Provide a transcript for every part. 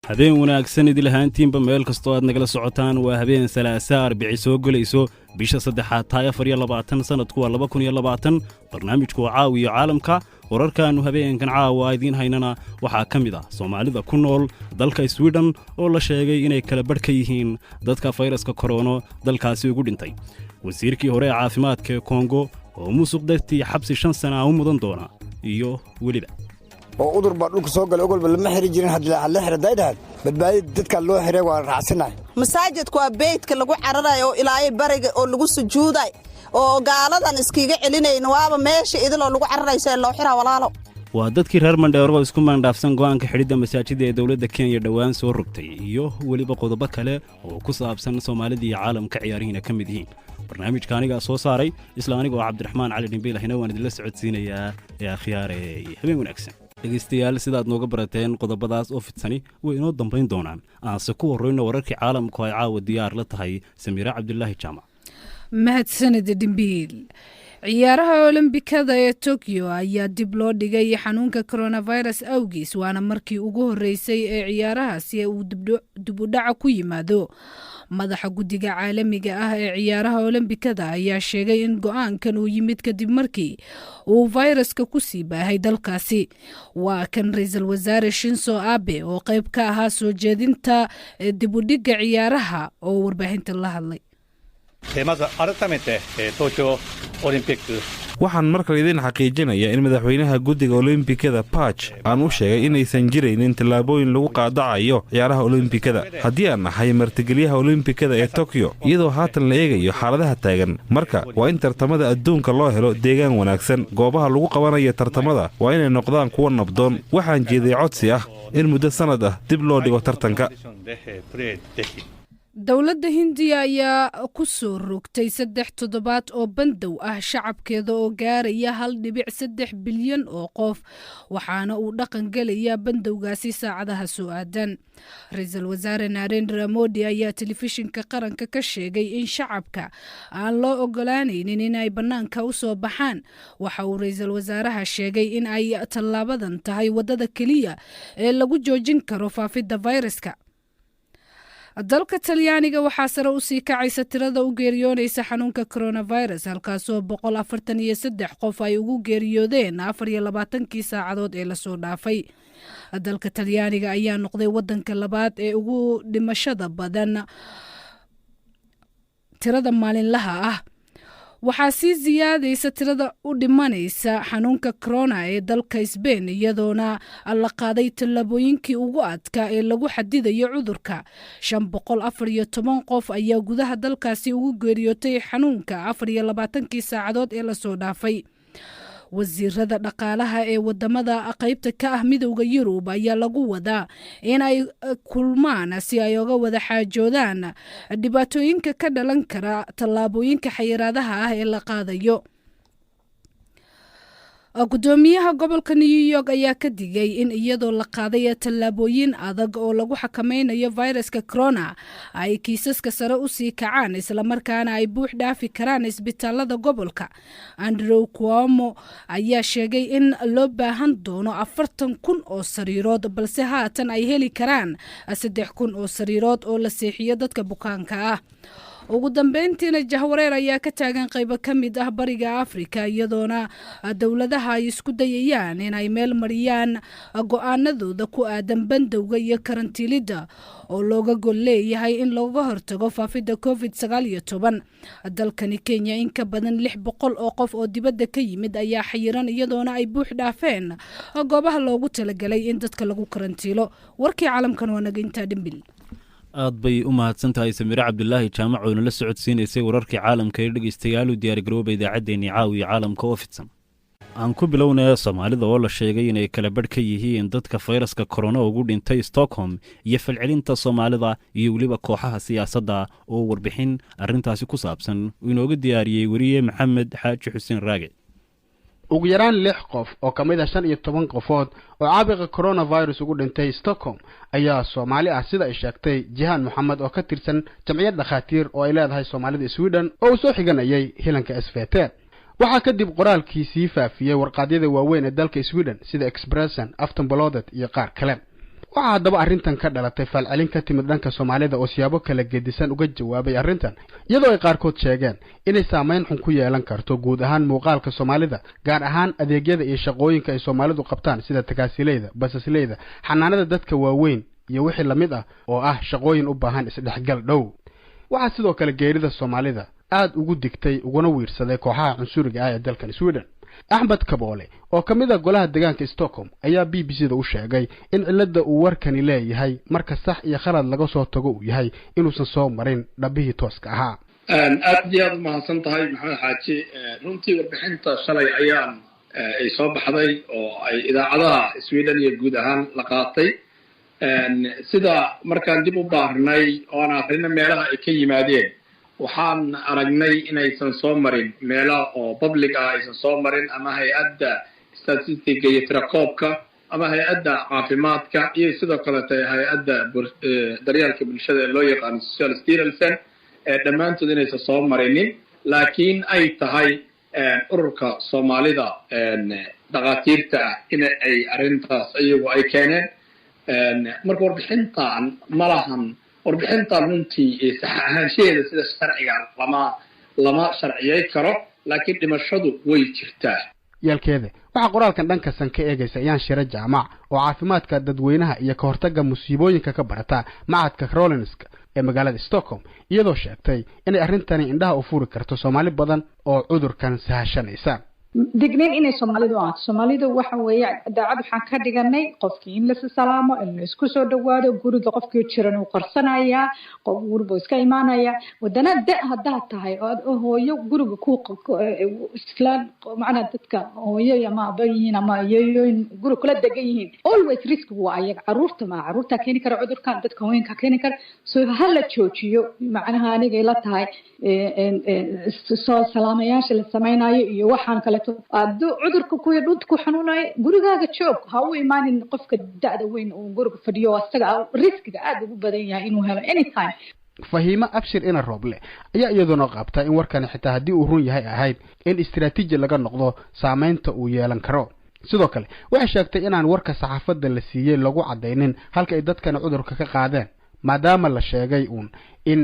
habeen wanaagsan idil ahaantiinba meel kastoo aad nagala socotaan waa habeen salaasaar bici soo galayso bisha 3aad taay 24 sanadku waa 2020 barnaamijku caawiyo caalamka wararkaanu habeenkan caawa idiin haynana waxaa ka mid ah Soomaalida ku nool dalka Sweden oo la sheegay inay kala badh ka yihiin dadka fayraska corona dalkaasi ugu dhintay wasiirkii hore ee caafimaadka Congo oo musuq dartii xabsi 5 sano u mudan doona iyo waliba oo udur baa dhulka soo galay ogolba lama xiri jirin hadii la xiradaydad badbaadi dadka loo xiray waa raacsanaay masaajidku waa beedka lagu cararayo ilaahay bariga oo lagu sujuuday oo gaaladan iskiga celinayna waaba meesha idiloo lagu cararayso loo xiraa walaalo waa dadkii reer Mandheero isku maandhaafsan go'aanka xidhida masaajidda ee dawladda Kenya dhawaan soo rogtay iyo waliba qodobo kale oo ku saabsan Soomaalida iyo caalamka ciyaarihiina ka mid yihiin barnaamijka aniga soo saaray isla aniga oo Cabdiraxmaan Cali Dhimbiil ahna waan idin la socodsiinayaa ee akhyaare habeen wanaagsan dhegeystayaal sidaad nooga barateen qodobadaas oo fidsani way inoo dambayn doonaan aanse ku warrayno wararkii caalamku ay caawa diyaar la tahay Samiira Cabdullaahi Jaamac mahadsanid Dhimbiil ciyaaraha Olombikada ee Tokyo ayaa dib loo dhigay xanuunka coronavirus awgiis waana markii ugu horeysay ee ciyaarahaasi uu dib u dhac ku yimaado madaxa guddiga caalamiga ah ee ciyaaraha Olombikada ayaa sheegay in go'aankan uu yimid kadib markii uu fayraska ku sii baahay dalkaasi waa kan ra'iisul wasaare Shinzo Abe oo qayb ka ahaa soo jeedinta dib u dhigga ciyaaraha oo warbaahinta la hadlay waxaan markale idin xaqiijinayaa in madaxweynaha guddiga Olombikada Patch aan u sheegay inaysan jiraynin tallaabooyin lagu qaadacayo ciyaaraha Olombikada haddii aan nahay martigeliyaha Olombikada ee Tokyo iyadoo haatan la eegayo xaaladaha taagan marka waa in tartamada adduunka loo helo deegaan wanaagsan goobaha lagu qabanayo tartamada waa inay noqdaan kuwa nabdoon waxaan jeeday codsi ah in muddo sanad ah dib loo dhigo tartanka dawladda Hindiya ayaa ku soo rogtay 3 toddobaad oo bandow ah shacabkeeda oo gaaraya 1.3 bilyan oo qof waxaana uu dhaqan galaya bandowgaasi saacadaha soo aadan ra'iisul wasaare Narendra Modi ayaa telefishinka qaranka ka sheegay in shacabka aan loo ogolaanaynin in ay banaanka u soo baxaan waxa uu ra'iisul wasaaraha sheegay in ay tallaabadan tahay wadada kaliya ee lagu joojin karo faafidda fayraska dalka Talyaaniga waxaa sare u sii kacaysa tirada u geeriyoonaysa xanuunka coronavirus halkaasoo 143 qof ay ugu geeriyoodeen 24 saacadood ee la soo dhaafay dalka Talyaaniga ayaa noqday wadanka labaad ee ugu dhimashada badan tirada maalinlaha ah waxaa sii ziyaadaysa tirada u dhimanaysa xanuunka corona ee dalka Spain iyadoona la qaaday tallaabooyinkii ugu adkaa ee lagu xadidayo cudurka 514 qof ayaa gudaha dalkaasi ugu geeriyootay xanuunka 24 saacadood ee la soo dhaafay wasiirada dhaqaalaha ee wadamada qaybta ka ah midowga Yurub ayaa lagu wadaa in ay kulmaan si ay uga wada xaajoodaan dhibaatooyinka ka dhalan kara tallaabooyinka xayiraadaha ah ee la qaadayo gudoomiyaha gobolka New York ayaa ka digay in iyadoo la qaaday tallaabooyin adag oo lagu xakameynayo fayraska corona ay kiisaska sare u sii kacaan isla markaana ay buux dhaafi karaan isbitaalada gobolka Andrew Cuomo ayaa sheegay in loo baahan doono 40,000 oo sariirood balse haatan ay heli karaan 3,000 oo sariirood oo la seexiyo dadka bukaanka ah ugu dambeyntiina jahwareer ayaa ka taagan qaybo ka mid ah bariga Afrika iyadoona dawladaha ay isku dayayaan in ay meel mariyaan go'aanadooda ku aadan bandowga iyo karantiilida oo looga gol leeyahay in looga hortago faafidda COVID-19 dalkani Kenya in ka badan 600 oo qof oo dibadda ka yimid ayaa xayiran iyadoona ay buux dhaafeen goobaha loogu talagalay in dadka lagu karantiilo warkii caalamkan waa naga intaa Dhimbiil aad bay u mahadsantahay Samiira Cabdullaahi Jaamac oo la socodsiinaysay wararkii caalamka ee dhageystayaal u diyaar garoobay idaacadeena caawiya caalamka oo fidsan aan ku bilownaa Soomaalida oo la sheegay inay kala badh ka yihiin dadka fayraska corona ugu dhintay Stockholm iyo falcelinta Soomaalida iyo waliba kooxaha siyaasadda oo warbixin arintaasi ku saabsan inooga diyaariyay wariye Maxamed Xaaji Xuseen Raage ugu yaraan 6 qof oo kamid ah 15 qofood oo caabuqa coronavirus ugu dhintay Stockholm ayaa Soomaali ah sida ay sheegtay Jihaan Maxamed oo ka tirsan jamciyad dhakhaatiir oo ay leedahay Soomaalida Sweden oo soo xiganayay hilanka SVT waxaa kadib qoraalkiisii faafiyay warqadyada waaweyn ee dalka Sweden sida Expressen, Aftonbladet iyo qaar kale waxaa haddaba arrintan ka dhalatay falcelin ka timid dhanka Soomaalida oo siyaabo kala gedisan uga jawaabay arrintan iyadoo ay qaarkood sheegeen inay saameyn xun ku yeelan karto guud ahaan muuqaalka Soomaalida gaar ahaan adeegyada iyo shaqooyinka ay Soomaalidu qabtaan sida tagaasilayda basasleyda xanaanada dadka waaweyn iyo wixii la mid ah oo ah shaqooyin u baahan isdhexgal dhow waxaa sidoo kale geerida Soomaalida aad ugu digtay uguna wiirsaday kooxaha cunsuriga ah ee dalkan Sweden Ahmed Kaboole oo kamid ah golaha deegaanka Stockholm ayaa BBC-da u sheegay in cilada uu warkani leeyahay marka sax iyo khalad laga soo tago uu yahay inuusan soo marin dhabihii tooska ahaa aad iyo aad mahadsan tahay maxamed xaaji runtii warbixinta shalay ayaan ay soo baxday oo ay idaacadaha Sweden iyo guud ahaan la qaatay sida markaan dib u baarnay oo aan aqrina meelaha ay ka yimaadeen waxaan aragnay inaysan soo marin meelo oo public ah aysan soo marin ama hay'adda statistics iyo tirakoobka ama hay'adda caafimaadka iyo sidoo kale hay'adda daryeelka bulshada ee loo yaqaan social citizen dhammaantood inaysan soo marinin laakiin ay tahay ururka Soomaalida dhaqaatiirta ah in ay arrintaas iyagu ay keeneen marka warbixintan malahan warbixintan runtii sax ahaanshaheeda sida sharciga lama sharciyay karo laakiin dhimashadu way jirtaa yalkeeda waxa qoraalkan dhanka san ka eegaysa ayaan shira jaamac oo caafimaadka dadweynaha iyo ka hortagga musiibooyinka ka barata macadka Karolinska ee magaalada Stockholm iyadoo sheegtay inay arrintani indhaha u furi karto Soomaali badan oo cudurkan sahashanaysa dignin inay Soomaalidu waxa weeye daacad waxaan ka dhiganay qofkii in la salaamo in la isku soo dhawaado guriga qofkii jiran uu qarsanaya qof guriga iska imaanaya wadana hadaa tahay oo hooyo guriga ku islaan macna dadka hooyo ama abayiin ama yeeyoin guriga kula degan yihiin always risk waa ayaga caruurta keeni kara cudurkan dadka hooyinka keeni kara soo hala joojiyo macnaha aniga ila tahay soo salaamayaasha la sameeynaayo iyo waxaan kale cudurka ku dhuntu xanuunay gurigaaga joog ha u imaanin qofka da'da weyn oo guriga fadhiyo asaga riskiga aad ugu badan yahay inuu helo anytime Fahima Abshir ina Roble ayaa iyaduna qabta in warkan xitaa hadii uu run yahay ahayd in istiraatiiji laga noqdo saameynta uu yeelan karo sidoo kale waxay sheegtay inaan warka saxaafadda la siiyay lagu cadeynin halka ay dadkan cudurka ka qaadeen maadaama la sheegay in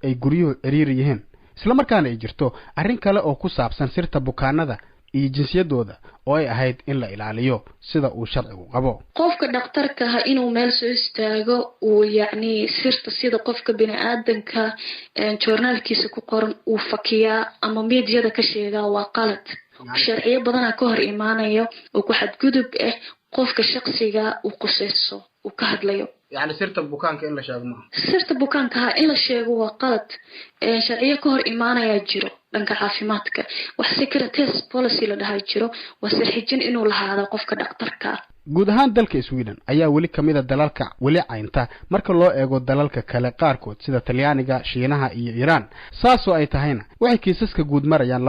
ay guriyuhu ciriir yihiin isla markaana ay jirto arrin kale oo ku saabsan sirta bukaanada iyo jinsiyadooda oo ay ahayd in la ilaaliyo sida uu sharcigu qabo qofka dhakhtarka ah inuu meel soo istaago uu yacni sirta sida qofka bini'aadanka journalkiisa ku qoran uu fakiyaa ama meediyada ka sheegaa waa qalad sharciyo badan ka hor imaanayo oo ku xadgudub ah qofka shakhsiga uu qosayso uu ka hadlayo يعني سيرت بوكانك إلا شاق ما سيرت بوكانك إلا شاق وقالت شرعية كهر إيمانا يجرو لنك عافيماتك وحسكرة تيس بوليسي لدها يجرو وسرحجين إنو لهذا قفك دكتورك guud ahaan dalka Sweden ayaa wali kamid ah dalalka wali caynta marka loo eego dalalka kale qaarkood sida Talyaaniga, Shiinaha iyo Iran saasoo ay tahayna waxay kiisaska guud marayaan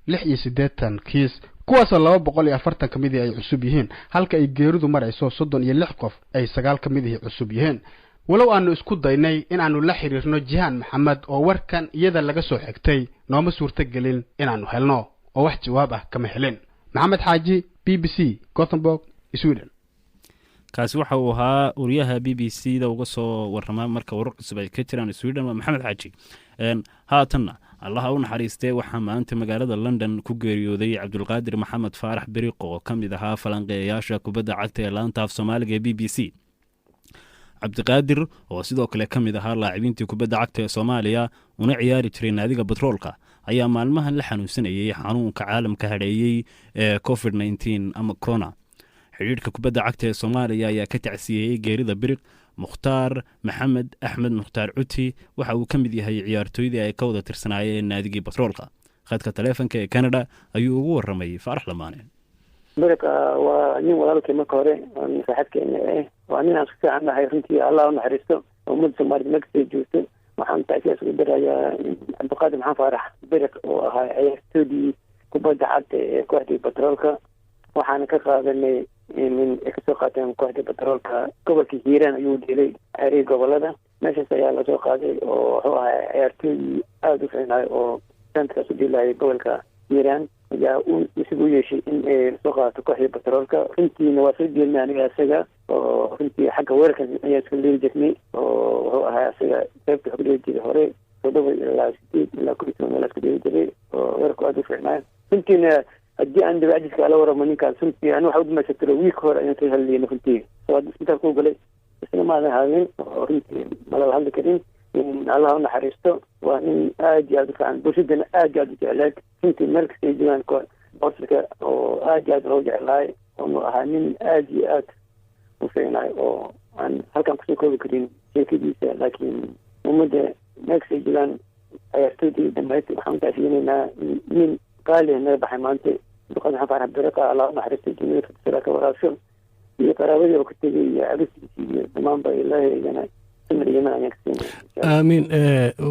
2286 kiis kuwaas 240 kamid ay cusub yihiin halka ay geeridu marayso 36 qof ay 9 kamid cusub yihiin walow aanu isku daynay in aanu la xiriirno Jihan Maxamed oo warkan iyada laga soo xigtay nooma suurta gelin in aanu helno oo wax jawaab ah kama helin Maxamed Xaaji BBC Gothenburg Sweden kaasi waxa uu ahaa uriyaha BBC-da uga soo warrama marka warar cusub ay ka jiraan Sweden Maxamed Xaaji haatanna Allah u naxariistay waxa maanta magaalada London ku geeriyooday Cabdulqaadir Maxamed Faarax Biriqo oo kamid ahaa falanqeeyaasha kubadda cagta ee laanta af Soomaaliga ee BBC Cabdiqaadir oo sidoo kale kamid ahaa laacibiintii kubadda cagta ee Soomaaliya una ciyaari jiray naadiga Batroolka ayaa maalmahan la xanuunsanayay xanuunka caalamka hareeyay ee COVID-19 ama corona xiriirka kubadda cagta ee Soomaaliya ayaa ka tacsiyay geerida Biriq Mukhtaar Maxamed Axmed Mukhtaar Cuti waxa uu kamid yahay ciyaartooydii ay ka wada tirsanaayeen naadigii Batroolka khadka taleefanka ee Canada ayuu ugu warramay Faarax Lamaane Biriq waa nin walaalkay marka hore saaxiibkeena waa nin aan isku fiicanahay runtii Allah u naxariisto ummadda Soomaaliyeed markay joogto waxaan taasiis u dirayaa Cabdulqaadir Maxamed Faarax Biriq oo ahaa ciyaartoydii kubadda cagta ee kooxda Batroolka waxaan ka qaadanay in ka soo qaateen kooxda Batroolka gobolka Hiiraan ayuu dilay xiriir gobolada meeshaas ayaa la soo qaaday oo wuxuu ahaa ciyaartooy aad u fiicnaa oo sanadkaas u dilay gobolka Hiiraan ayaa uu isugu yeeshay in ay soo qaato kooxda Batroolka runtiina waa soo jeednay aniga isaga oo runtii xagga weerarkan ayaa iska leeri jirnay oo wuxuu ahaa isaga qaybta xog leeri jiray hore 7 ilaa 8 ilaa 10 meel iska leeri jiray oo weerarku aad u fiicnaa runtiina haddii aan dabaajidka ala waramo ninkaas runtii aniga waxa u dhamaystirtay wiik hore ayaan ka hadlayna runtii soo isbitaal ku galay isna maadan hadlin oo runtii mala hadli karin in allah u naxariisto waa in aad iyo aad u fiican bulshadana aad iyo aad u jeclayd runtii meel kasta ay joogaan boortarka oo aad iyo aad loo jeclaay oo ahaa nin aad iyo aad u fiicnaay oo aan halkan kusoo koobi karin sheekadiisa laakiin ummadda meel kasta ay joogaan ciyaartoydii dambeyd waxaan taasiinaynaa nin qaali naga baxay maanta duqad maxamed faarax biriqa allah u naxariistay jamiilka sira ka waraabsho iyo qaraabadii oo ka tegay iyo abistiisii iyo dhammaanba ilaahay igana aamiin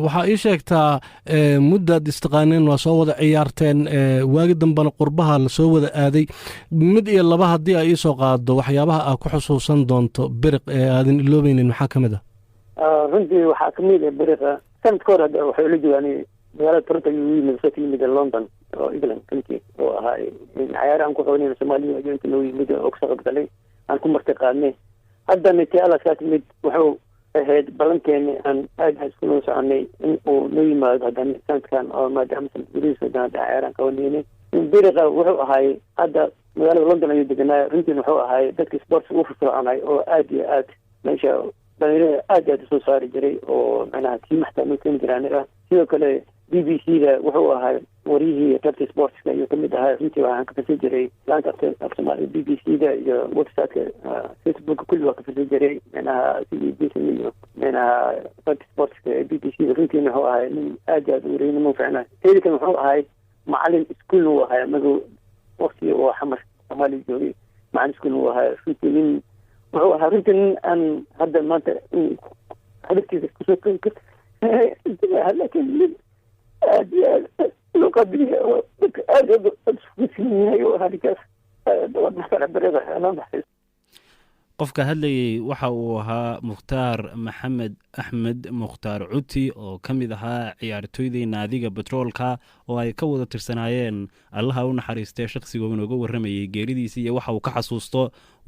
waxaa ii sheegtaa muddaad istaqaaneen waa soo wada ciyaarteen waagi dambena qurbaha lasoo wada aaday mid iyo laba haddii ay iisoo qaado waxyaabaha aad ku xusuusan doonto biriq ee aadan iloobeynin maxaa ka mid ah runtii waxaa kamid ah biriqa sanadka hor hadda waxay ula joogaan magaalada toronto ayuu yimid soo ka yimid london oo england runtii oo ahaa cayaar aan ku qabanayna soomaaliya ajoonta noo yimid oo kasoo qaybgalay aan ku marti qaadnay haddana tii alaaskaa timid wuxuu ahayd balankeeni aan aad isku noo soconay in uu noo yimaado haddana sanadkan oo maadaama sanadgudihiisa haddana hadda cayaaraan qabanayna biriqa wuxuu ahaay hadda magaalada london ayuu deganaa runtiina wuxuu ahaay dadka sports ugu firfircoonay oo aad iyo aad meesha dhalinyarada aad iyo aad usoo saari jiray oo macnaha tii maxtaa noo keeni jira aniga sidoo kale b b c da wuxuu ahaa wariyihii qaybta sportska ayuu kamid ahaa runtii waxaan ka fasi jiray laanta af soomaaliya b b c da iyo websiteka facebooka kulli waa ka fasi jiray macnaha sidii jason iyo macnaha qaybta sportska ee b b c da runtiina wuxuu ahaa nin aad iyo aad u wareynimo fiicnaa teedi kan wuxuu ahay macalin iskuolna uu ahaa madow waqtiga oo xamar soomaaliya joogay macalin iskuolna uu ahaa runtii nin wuxuu ahaa runtii nin aan hadda maanta hadaftiisa kusoo laakiin nin aad iyo aad loo qadriya oo dadka aad yahay oo hadikaas qofka hadlayay waxa uu ahaa mukhtaar maxamed axmed mukhtaar cuti oo ka mid ahaa ciyaartooydii naadiga betroolka oo ay ka wada tirsanaayeen allaha u naxariistee shakhsigoo inooga warramayay geeridiisii iyo waxa uu ka xasuusto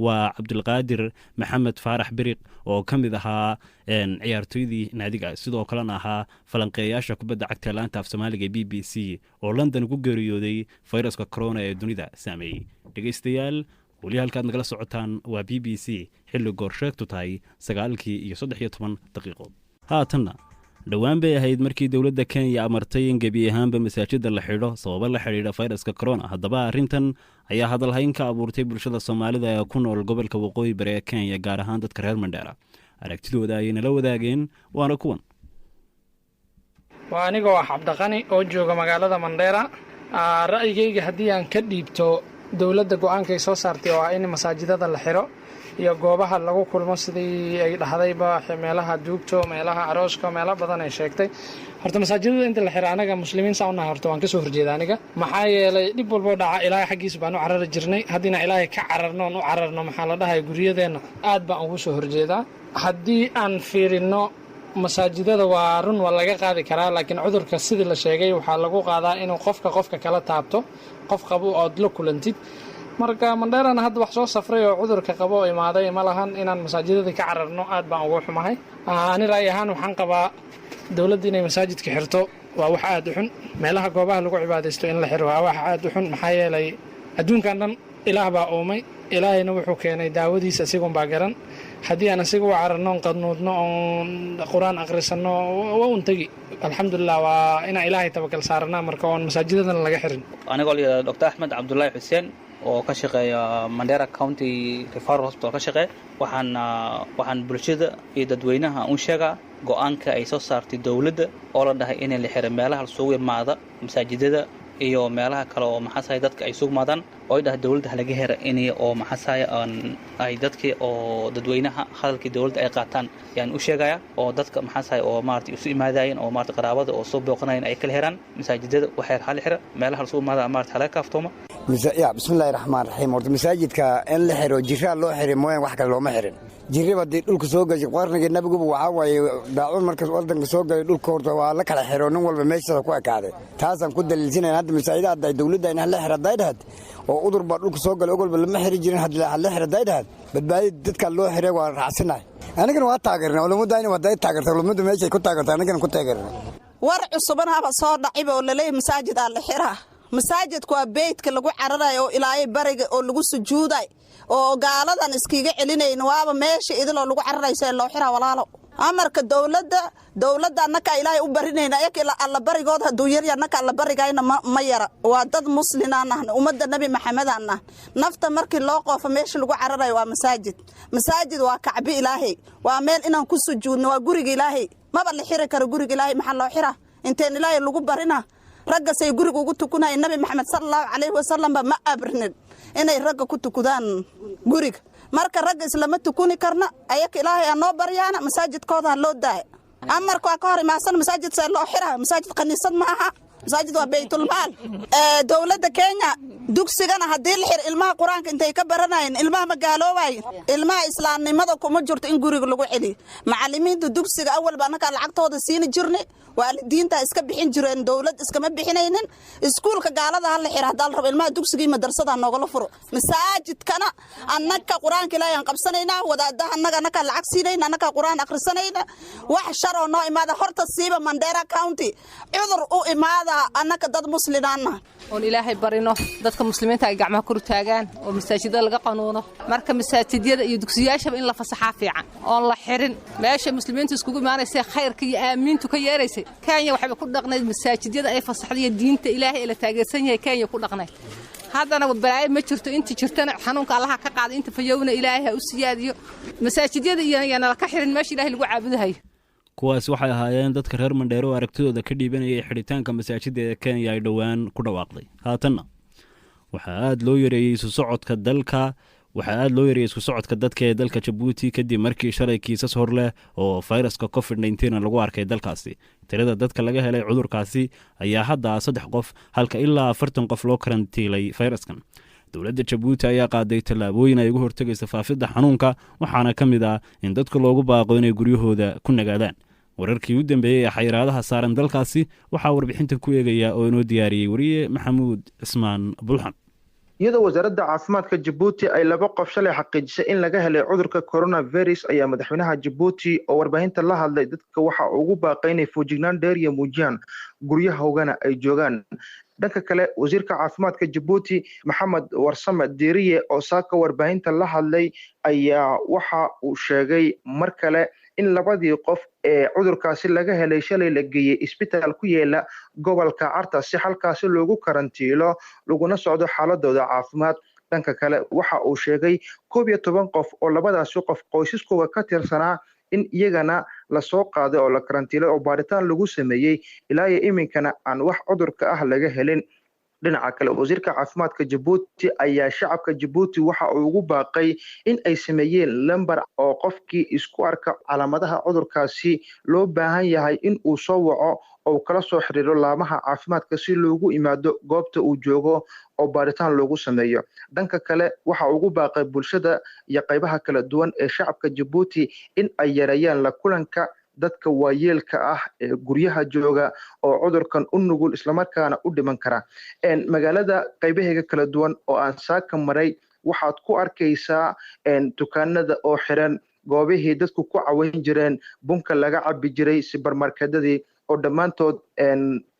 waa cabdulqaadir maxamed faarax biriq oo ka mid ahaa ciyaartooydii naadiga sidoo kalena ahaa falanqeeyaasha kubadda cagta laanta af soomaaliga ee b b c oo london ku geeriyooday fayraska corona ee dunida saameeyey dhegaystayaal weli halkaad nagala socotaan waa b b c xilli goorsheegtu tahay 9:13 haatanna dhowaan bay ahayd markii dowladda kenya amartay in gebi ahaanba masaajida la xidho sababo la xidhiidha fayraska corona haddaba arrintan ayaa hadalhayn ka abuurtay bulshada soomaalida ee ku nool gobolka waqooyi bari ee kenya gaar ahaan dadka reer mandheera aragtidooda ayay nala wadaageen waana kuwan waa anigoo ah cabdiqani oo jooga magaalada mandheera ra'yigayga haddii aan ka dhiibto dowladda go-aanka ay soo saartay oo ah in masaajidada la xiro iyo goobaha lagu kulmo sidii ay dhahdayba meelaha duugto meelaha arooska meelo badan ay sheegtay horta masaajidada inta la xiro anaga muslimiin saa unahay horta waan ka soo horjeeda aniga maxaa yeelay dhib walbo dhaca ilaahay xaggiisa baan u carari jirnay haddiina ilaahay ka cararno oon u cararno maxaa la dhahay guryadeenna aad baan ugu soo horjeedaa haddii aan fiirinno masaajidada waa run waa laga qaadi karaa laakiin cudurka sidii la sheegay waxaa lagu qaadaa inuu qofka kala taabto qof qabo ood la kulantid marka mandheerana hadda wax soo safray oo cudurka qabo oo imaaday ma lahan inaan masaajidada ka cararno aad baan ugu xumahay ani ra'yi ahaan waxaan qabaa dowladda inay masaajidka xirto waa wax aad u xun meelaha goobaha lagu cibaadaysto in la xiro waa wax aad u xun maxaa yeelay adduunkan dhan ilaah baa uumay ilaahayna wuxuu keenay daawadiisa asigun baa garan haddii aan asiga u cararno on qadnuudno oon qur-aan akhrisanno waa un tegi alxamdulilah waa inaan ilaahay tabakal saaranaa marka oon masaajidadana laga xirin anigoo la yidhahda doctor axmed cabdullaahi xuseen oo ka shaqeeya mandera county referral hospital ka shaqeeya waxaan bulshada iyo dadweynaha u sheegaa go-aanka ay soo saartay dowladda oo la dhahay inay la xiro meelaha lasugu imaada masaajidada iyo meelaha kale oo maxaasahay dadka ay sugmaadaan oo ay dhahay dowladda halaga hera inay oo maxaasahay ay dadkii oo dadweynaha hadalkii dowladda ay qaataan yaan u sheegaya oo dadka maxaasahay oo maartay isu imaadayeen oo maartay qaraabada oo soo booqanayeen ay kala heraan masaajidada waxay hal xira meelaha lasugu imaada maartay halaga kaaftoomo bismillaahi raxmaan raxiim horta masaajidka in la xiro jiraa loo xiray mooyaan wax kale looma xirin jirriba haddii dhulka soo gashay qarnigii nabiguba waxaa waaye daacun markas wadanka soo galay dhulka horta waa la kala xiro nin walba meeshaasa ku ekaaday taasaan ku daliilsinayn hadda masaajida hadda dowladda in hala xiro hadday dhahad oo udur baa dhulka soo galay ogolba lama xiri jirin hadda hala xiro hadday dhahad badbaadi dadka loo xiray waa raacsinahay anigana waa taageernay culummada in waday taageertay culummadu meeshay ku taageertay anigana ku taageernay war cusuban haba soo dhaciba oo laleeyahay masaajid aa la xiraa masaajidku waa beydka lagu cararayo oo ilaahay bariga oo lagu sujuuday oo gaaladan iskiga celinayn waaba meesha idiloo lagu cararayso ee loo xiraa walaalo amarka dowladda annaka ilaahay u barinayna ayaka alla barigood hadduu yarya annaka alla barigayna ma yara waa dad muslinaan ahna ummadda nebi maxamedaan ah nafta markii loo qoofo meesha lagu cararayo waa masaajid waa kacbi ilaahay waa meel inaan ku sujuudno waa guriga ilaahay maba la xiri karo guriga ilaahay maxaa loo xiraa inteen ilaahay lagu barina raggasay guriga ugu tukunaya nabi maxamed sallallahu calayhi wasalamba ma abrinin inay ragga ku tukudaan guriga marka ragga islama tukuni karna ayaka ilaahay aan noo baryaana masaajidkooda loo daaya amarka waa ka hor imaasan masaajid see loo xiraa masaajid kaniisad ma aha masaajid waa baytulmaal dowladda kenya dugsigana haddii la xir ilmaha qur-aanka intay ka baranayeen ilmaha ma gaaloobayin ilmaha islaamnimada kuma jirto in guriga lagu celiyo macallimiinta dugsiga awalba annagaa lacagtooda siini jirnay waalidiinta iska bixin jireen dowlad iskama bixinaynin iskuulka gaalada ha la xira haddaa la rabo ilmaha dugsiga iyo madrasada noogala furo masaajidkana annaka qur-aanka ilaahay aan qabsanaynaa wadaadaha annagaa lacag siinayna annagaa qur-aan akhrisanayna wax shar oo noo imaada horta siiba Mandera County cudur u imaada annaka dad muslimiina oo ilaahay barino dadka muslimiinta ay gacmaha kor taagaan oo masaajidada laga qanuuno marka masaajidada iyo dugsiyaasha in la fasaxa fiican oo la xirin meesha muslimiintu iskugu imaanaysa khayrka iyo aamiintu ka yeeraysay Kenya waxay ku dhaqnayd masaajidada ay fasaxday diinta ilaahay la taageersan yahay Kenya ku dhaqnayd haddana balay ma jirto inta jirtana xanuunka Allah ka qaado inta fayowna ilaahay u siyaadiyo masaajidada iyana la ka xirin meesha ilaahay lagu caabudahay kuwaas waxay ahaayeen dadka reer Mandheero aragtidooda ka dhiibanayay xiritaanka masaajidda Kenya ay dhawaan ku dhawaaqday haatanna waxa aad loo yareeyay isu socodka dadka ee dalka Djibouti kadib markii shalay kiisas hor leh oo fayraska COVID-19 lagu arkay dalkaasi tirada dadka laga helay cudurkaasi ayaa hadda 3 qof halka ilaa 40 qof loo karantiilay fayraskan dowladda Djibouti ayaa qaaday tallaabooyin ay uga hortagayso faafidda xanuunka waxaana kamid ah in dadka loogu baaqo inay guryahooda ku nagaadaan wararkii u dambeeyay ee xayiraadaha saaran dalkaasi waxa warbixinta ku eegaya oo inoo diyaariyay wariye Maxamuud Ismaan Bulxan iyadoo wasaaradda caafimaadka Djibouti ay 2 qof shalay xaqiijisay in laga helay cudurka coronavirus ayaa madaxweynaha Djibouti oo warbaahinta la hadlay dadka waxa ugu baaqay inay foojignaan dheer iyo muujiyaan guryahooda ay joogaan dhanka kale wasiirka caafimaadka Djibouti Maxamed Warsame Diiriye oo saaka warbaahinta la hadlay ayaa waxa uu sheegay mar kale in 2 qof ee cudurkaasi laga helay shalay la geeyay isbitaal ku yeela gobolka Carta si halkaas loogu karantiilo laguna socdo xaaladooda caafimaad dhanka kale waxa uu sheegay 11 qof oo 2 qof qoysaskooda ka tirsanaa in iyagana la soo qaaday oo la karantiilay oo baaritaan lagu sameeyay ilaa iminkana aan wax cudurka ah laga helin dhinaca kale wasiirka caafimaadka Djibouti ayaa shacabka Djibouti waxa uu ugu baaqay in ay sameeyeen lambar oo qofkii isku arka calaamadaha cudurkaasi loo baahan yahay in uu soo waco oo kala soo xiriiro laamaha caafimaadka si loogu imaado goobta uu joogo oo baaritaan loogu sameeyo dhanka kale waxa uu ugu baaqay bulshada iyo qaybaha kala duwan ee shacabka Djibouti in ay yareeyaan la kulanka dadka waayeelka ah ee guryaha jooga oo cudurkan u nugul isla markaana u dhiman kara magaalada qaybaheega kala duwan oo aan saaka maray waxaad ku arkaysaa dukaanada oo xiran goobihii dadku ku caawin jireen bunka laga cabi jiray supermarketadii oo dhamaantood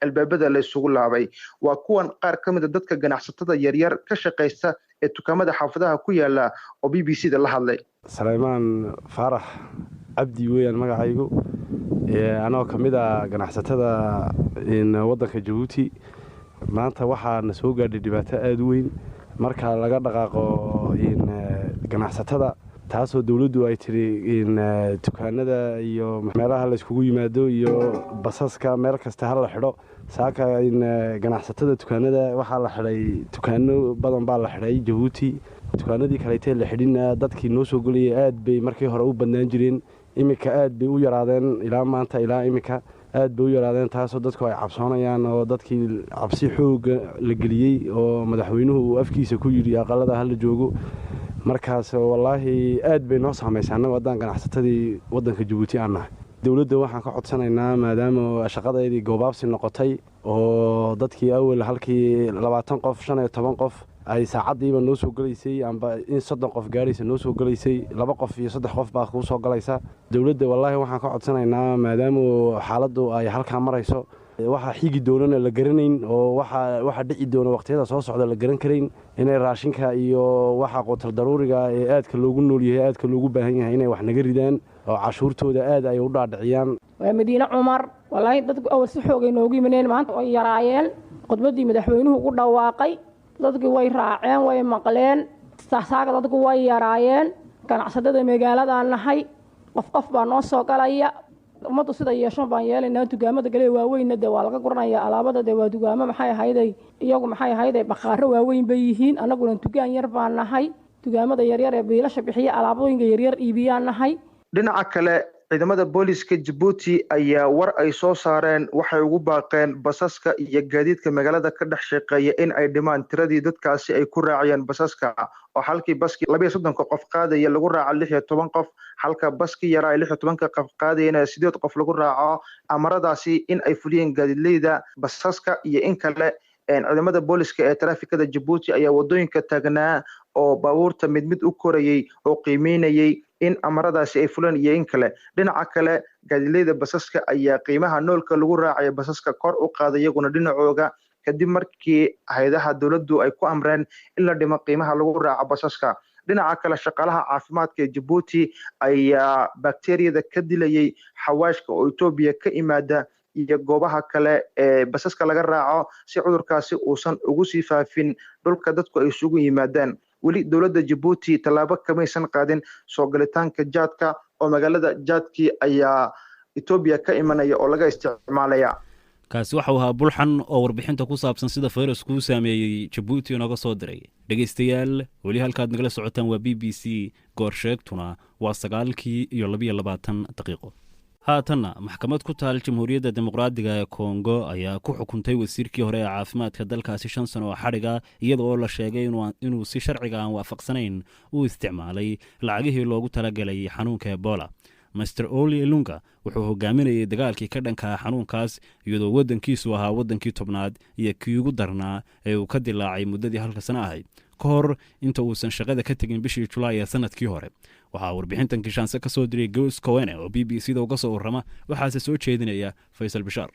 albaabada la isugu laabay waa kuwan qaar kamid ah dadka ganacsatada yaryar ka shaqeysta ee dukaamada xaafadaha ku yaala oo BBC da la hadlay Saleymaan Farax Abdi weeyaan magacaygu anoo kamid ah ganacsatada wadanka Djibouti maanta waxaa soo gaadhay dhibaato aad u weyn marka laga dhaqaaqo ganacsatada taasoo dawladdu ay tiri dukaanada iyo meelaha la iskugu yimaado iyo basaska meel kasta hal la xidho saaka ganacsatada dukaanada waxaa la xidhay dukaano badan baa la xidhay Djibouti dukaanadii kale la xidhina dadkii noo soo galay aad bay markii hore u badnaan jireen imika aad bay u yaraadeen ilaa maanta ilaa imika aad bay u yaraadeen taasoo dadku ay cabsoonayaan oo dadkii cabsi xooga la geliyey oo madaxweynuhu uu afkiisa ku yidhi aqalada hala joogo markaas wallaahi aad bay noo saamaysaa annagu haddaan ganacsatadii waddanka jabuuti aan nahay dowladda waxaan ka codsanaynaa maadaama shaqadeedii goobaabsi noqotay oo dadkii awal halkii 20 qof 15 qof ay saacadiiba noo soo galaysay amba in 30 qof gaaraysa noo soo galaysay 2 qof iyo 3 qof baa ku soo galaysa dowladda wallaahi waxaan ka codsanaynaa maadaama xaaladdu ay halkaa marayso waxa xigi doonana la garanayn oo waxa dhici doona waqtiyada soo socda la garan karayn inay raashinka iyo waxa qotal daruuriga ee aadka loogu nool yahay aadka loogu baahan yahay inay wax naga ridaan oo cashuurtooda aad ay u dhaadhiciyaan waa Madiina Cumar wallaahi dadku awal si xoog ay noogu yimaadeen maanta oo yaraayeen khudbadii madaxweynuhu u dhawaaqay dadku way raaceen way maqleen saasaga dadku way yaraayeen ganacsatada magaalada nahay qof baa noo soo galaya umadu sida yeesho baan yeelanaa dugaamada galay waaweyn waa laga guranayaa alaabada waa dugaamo maxay ahayday iyagu maxay ahayday baqaaro waaweyn bay yihiin anaguna dugaan yar baan nahay dugaamada yaryar ee biilasha bixiya alaabooyinka yaryar iibiyaan nahay dhinaca kale ciidamada booliska Djibouti ayaa war ay soo saareen waxay ugu baaqeen basaska iyo gaadiidka magaalada ka dhex shaqeeya in ay dhimaan tiradii dadkaasi ay ku raaciyeen basaska oo halkii baski 32 qof qaadaya lagu raaco 16 qof halka baski yaraa 16 qof qaadayna 8 qof lagu raaco amaradaasi in ay fuliyeen gaadiidleyda basaska iyo in kale ciidamada booliska ee taraafikada Djibouti ayaa wadooyinka taagnaa oo baabuurta mid u korayay oo qiimeynayay in amaradaasi ay fulaan iyo in kale dhinaca kale gaadiidleyda basaska ayaa qiimaha noolka lagu raacay basaska kor u qaaday iyaguna dhinacooga kadib markii hay'adaha dawladdu ay ku amreen in la dhimo qiimaha lagu raaco basaska dhinaca kale shaqaalaha caafimaadka ee Djibouti ayaa bakteeriyada ka dilayay xawaashka oo Itoobiya ka imaada iyo goobaha kale ee basaska laga raaco si cudurkaasi uusan ugu sii faafin dhulka dadku ay isugu yimaadaan weli dawladda Djibouti talaabo kamaysan qaadin soo galitaanka jaadka oo magaalada jaadkii ayaa Itoobiya ka imanaya oo laga isticmaalaya kaasi waxa uu ahaa bulxan oo warbixinta ku saabsan sida fayrasku u saameeyay Djibouti inaga soo diray dhageystayaal weli halkaad nagala socotaan waa BBC goorsheegtuna waa 9:22 daqiiqo haatanna maxkamad ku taal jamhuuriyadda dimuqraadiga ee Kongo ayaa ku xukuntay wasiirkii hore ee caafimaadka dalkaasi 5 sano oo xadhiga iyadoo la sheegay inuu si sharciga aan waafaqsanayn u isticmaalay lacagihii loogu talagalay xanuunka Ebola Mr. Oli Ilunga wuxuu hogaaminayay dagaalkii ka dhanka xanuunkaas iyadoo wadankiisu ahaa wadankii tobnaad iyo kii ugu darnaa ee uu ka dilaacay muddadii halka sano ahayd ka hor inta uusan shaqada ka tagin bishii Julaay ee sanadkii hore waxaa warbixintan kishaanse ka soo diray Goos Kowene oo BBC-da uga soo warrama waxaase soo jeedinaya Faysal Bishaar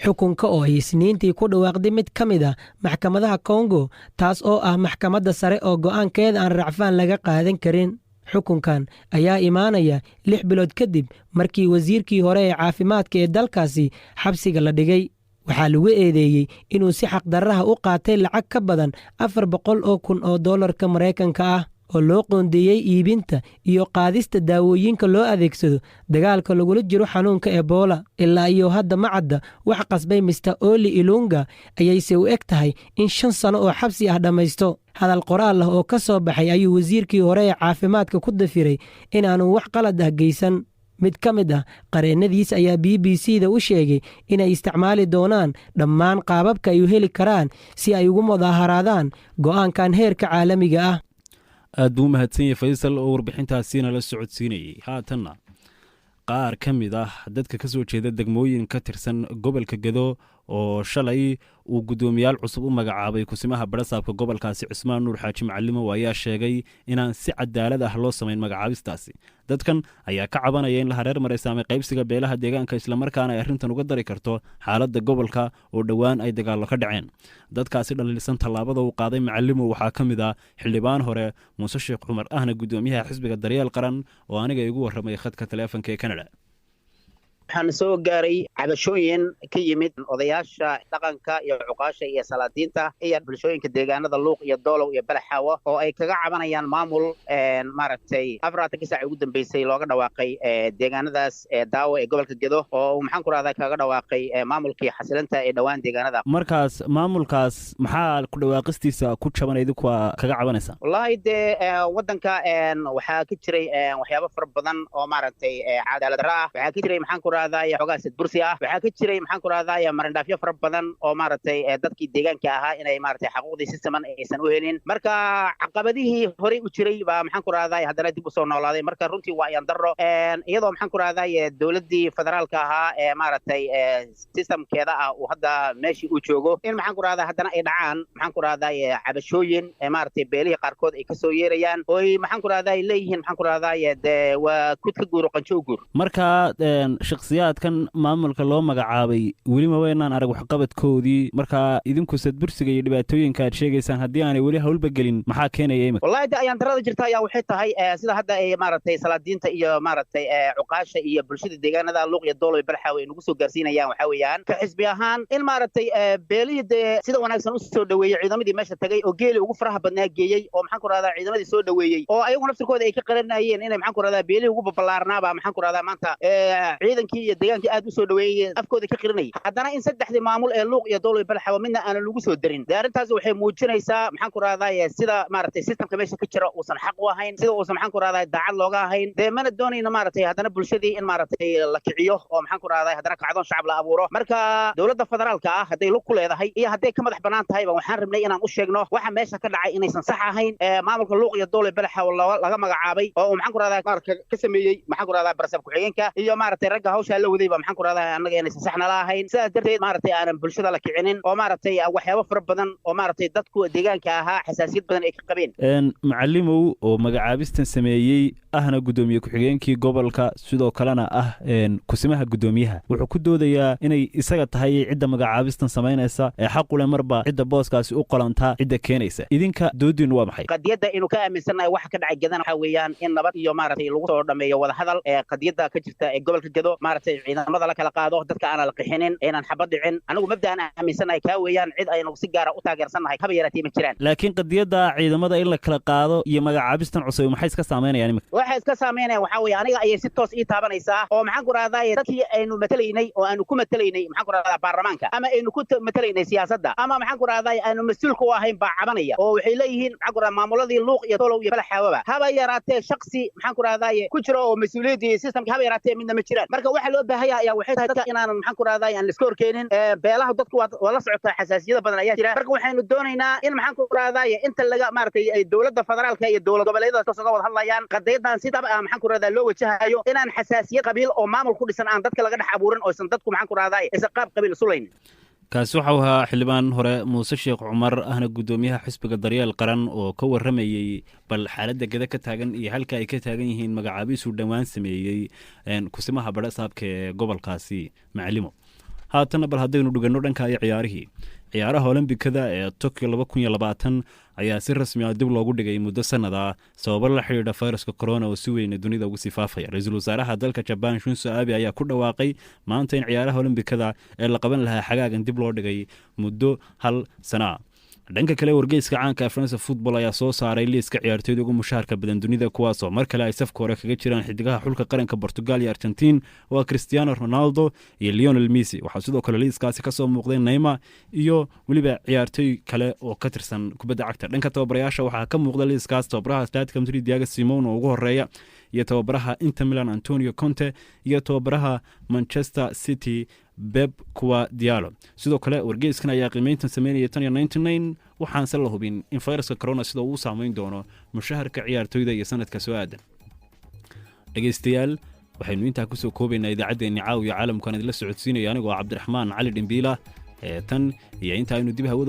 xukunka oo ay isniintii ku dhawaaqday mid ka mid ah maxkamadaha Kongo taas oo ah maxkamadda sare oo go'aankeeda aan racfaan laga qaadan karin xukunkan ayaa imaanaya 6 bilood kadib markii wasiirkii hore ee caafimaadka ee dalkaasi xabsiga la dhigay waxaa lagu eedeeyey inuu si xaqdarraha u qaatay lacag ka badan 400,000 oo dollarka Mareykanka ah oo loo qoondeeyey iibinta iyo qaadista daawooyinka loo adeegsado dagaalka lagula jiro xanuunka Ebola ilaa iyo hadda ma cadda wax qasbay Mr. Oli Ilunga ayayse u eg tahay in 5 sano oo xabsi ah dhammaysto hadal qoraal ah oo ka soo baxay ayuu wasiirkii hore ee caafimaadka ku dafiray inaanu wax qalad ah geysan mid ka mid ah qareennadiisa ayaa BBC-da u sheegay inay isticmaali doonaan dhammaan qaababka ay u heli karaan si ay ugu mudaaharaadaan go'aankan heerka caalamiga ah aad buu mahadsan yahay Faysal oo warbixintaasiina la socodsiinayay haatanna qaar ka mid ah dadka ka soo jeeda degmooyin ka tirsan gobolka Gedo oo shalay uu gudoomiyaal cusub u magacaabay kusimaha barasaabka gobolkaasi Cusmaan Nuur Xaaji Macallimo ayaa sheegay inaan si cadaalad ah loo sameyn magacaabistaasi dadkan ayaa ka cabanaya in la hareer maraysaamay qaybsiga beelaha deegaanka isla markaana ay arrintan uga dari karto xaaladda gobolka oo dhowaan ay dagaallo ka dhaceen dadkaasi dhaliilsan tallaabada uu qaaday Macallimo waxaa ka mid ah xildhibaan hore Muuse Sheekh Cumar ahna gudoomiyaha xisbiga Daryeel Qaran oo aniga igu warramay khadka taleefanka ee Canada waxaan soo gaaray cabashooyin ka yimid odayaasha dhaqanka iyo cuqaasha iyo salaadiinta iyo bulshooyinka deegaanada Luuq iyo Doolow iyo Balaxaawo oo ay kaga cabanayaan maamul maaragtay 4 saac ugu dambeysay looga dhawaaqay deegaanadaas daawo ee gobolka Gedo oo maxaan ku raahdaa kaga dhawaaqay maamulkii xasilinta ee dhawaan deegaanada markaas maamulkaas maxaa ku dhawaaqistiisa ku jabanaydu kaga cabanaysa wallahi de wadanka waxaa ka jiray waxyaabo far badan oo maaragtay cadaalad darro ah waxaa ka jiray maxaan ku rahdaa xogaas bursi ah waxa ka jiray maxaan ku rahdaa marindhaafyo fara badan oo maaragtay dadkii deegaanka ahaa inay maaragtay xaquuqdii si siman aysan u helin marka caqabadihii hore u jiray baa maxaan ku rahdaa haddana dib u soo noolaaday marka runtii waa ayaan daro iyadoo maxaan ku rahdaa dawladdii federaalka ahaa ee maaragtay systemkeeda ah uu hadda meeshii uu joogo in maxaan ku rahdaa haddana ay dhacaan maxaan ku rahdaa cabashooyin maaragtay beelihii qaarkood ay kasoo yeerayaan oo maxaan ku rahdaa leeyihiin maxaan ku rahdaa waa kud ka guuro qanjo u guur marka shakhsiyaadkan maamulka loo magacaabay weli ma weynaan arag waxqabadkoodii marka idinku sadbursiga iyo dhibaatooyinka aad sheegaysaan haddii aanay weli hawlba gelin maxaa keenaya imika wallahi de ayaan darada jirta ayaa waxay tahay sida hadda ay maaragtay salaadiinta iyo maaragtay cuqaasha iyo bulshada deegaanada luuq iyo doolow balxaaw ay nagu soo gaarsiinayaan waxa weeyaan ka xisbi ahaan in maaragtay beelihii de sida wanaagsan u soo dhaweeyey ciidamadii meesha tagay oo geeli ugu faraha badnaa geeyey oo maxaan ku rahdaa ciidamadii soo dhaweeyey oo ayagu naftirkooda ay ka qaranayeen inay maxaan ku rahdaa beelihii ugu ballaarnaaba maxaan ku rahdaa maanta ciidankii iyo deegaankii aad u soo dhaweeyey afkooda ka qirinayay haddana in saddexdii maamul ee luuq iyo doolow balxaaw midna aanan lagu soo darin de arrintaas waxay muujinaysaa maxaan ku rahdaa sida maaragtay systemka meesha ka jira uusan xaq u ahayn sida uusan maxaan ku rahdaa daacad looga ahayn dee mana doonayno maaragtay haddana bulshadii in maaragtay la kiciyo oo maxaan ku rahdaa haddana kacdoon shacab la abuuro marka dawladda federaalka ah hadday lug ku leedahay iyo hadday ka madax bannaan tahayba waxaan rabnay inaan u sheegno waxa meesha ka dhacay inaysan sax ahayn maamulka luuq iyo doolow balxaaw laga magacaabay oo maxaan ku rahdaa marka ka sameeyey maxaan ku rahdaa barasab ku-xigeenka iyo maaragtay ragga hawsha la wadayba maxaan ku rahdaa annaga inaysan sax nala ahayn sidaas darteed maaragtay aanan bulshada la kicinin oo maaragtay waxyaabo fara badan oo maaragtay dadku deegaanka ahaa xasaasiyad badan ay ka qabeen macallimow oo magacaabistan sameeyey ahna guddoomiye ku-xigeenkii gobolka sidoo kalena ah kusimaha guddoomiyaha wuxuu ku doodayaa inay isaga tahay cidda magacaabistan samaynaysa ee xaq u leh marba cidda booskaasi u qolantaa cidda keenaysa idinka doodiinu waa maxay qadiyadda inuu ka aaminsannahay waxa ka dhacay gadan waxa weeyaan in nabad iyo maaragtay lagu soo dhameeyo wada hadal qadiyadda ka jirta ee gobolka Gedo maaragtay ciidamada la kala qaado dadka aan la qixinin inaan xabad dhicin anigu mabda'an aaminsannahay ka weeyaan cid aynu si gaar ah u taageersannahay haba yaraatee ma jiraan laakiin qadiyadda ciidamada in la kala qaado iyo magacaabistan cusub maxay iska saameynayaan imika waxay iska saameynayaan waxa weeye aniga ayay si toos ii taabanaysaa oo maxaan ku rahdaa dadkii aynu matalaynay oo aanu ku matalaynay maxaan ku rahdaa baarlamaanka ama aynu ku matalaynay siyaasadda ama maxaan ku rahdaa aanu mas'uulka u ahayn baa cabanaya oo waxay leeyihiin maxaan ku rahdaa maamuladii luuq iyo doolow iyo balxaawaba haba yaraatee shakhsi maxaan ku rahdaa ku jiro oo mas'uuliyadii systemka haba yaraatee midna ma jiraan marka waxa loo baahan yahay waxay tahay dadka inaan maxaan ku rahdaa aan iska horkeenin beelaha dadku waa la socotaa xasaasiyada badan ayaa jira marka waxaynu doonaynaa in maxaan ku rahdaa inta laga maaragtay ay dawladda federaalka iyo dawlad goboleedyada ka soo wada hadlayaan qadiyaddan si dab ah maxaan ku rahdaa loo wajahayo inaan xasaasiyad qabiil oo maamul ku dhisan aan dadka laga dhex abuurin oo isan dadku maxaan ku rahdaa isa qaab qabiil sulayn kaasi waxau ahaa xildhibaan hore muuse sheekh cumar ahna guddoomiyaha xisbiga daryeel qaran oo ka warramayey bal xaaladda geda ka taagan iyo halka ay ka taagan yihiin magacaabisuu dhowaan sameeyey kusimaha badha saabka ee gobolkaasi macalimo haatanna bal haddaynu dhiganno dhanka iyo ciyaaraha olombikada ee tokyo ayaa si rasmi ah dib loogu dhigay muddo sanad ah sababo la xidhiidha fayraska corona oo si weyn dunida ugu sii faafaya ra-iisul wasaaraha dalka jabaan shunso abe ayaa ku dhawaaqay maanta in ciyaaraha olombikada ee la qaban lahaa xagaagan dib loo dhigay muddo 1 sana dhanka kale wargeyska caanka France Football ayaa soo saaray liiska ciyaartooyda ugu mushaharka badan dunida kuwaas oo mar kale ay safka hore kaga jiraan xidigaha xulka qaranka Portugal iyo Argentina waa Cristiano Ronaldo iyo Lionel Messi waxaa sidoo kale liiskaasi ka soo muuqday Neymar iyo waliba ciyaartooy kale oo ka tirsan kubadda cagta dhanka tababarayaasha waxaa ka muuqda liiskaas tababaraha Atletico Madrid Diego Simeone oo ugu horeeya iyo tababaraha Inter Milan Antonio Conte iyo tababaraha Manchester City Pep Guardiola sidoo kale wargeyskan ayaa qiimeyntan sameynaya 99 waxaan se la hubin in fayraska corona sida uu saameyn doono mushaharka ciyaartooyda iyo sanadka soo aadan dhageystayaal waxaynu intaa ku soo koobaynaa idaacaddeenni Caawa iyo Caalamka aan idila socodsiinaya anigoo Cabdiraxmaan Cali Dhimbiila tan iyo inta aynu dib hawada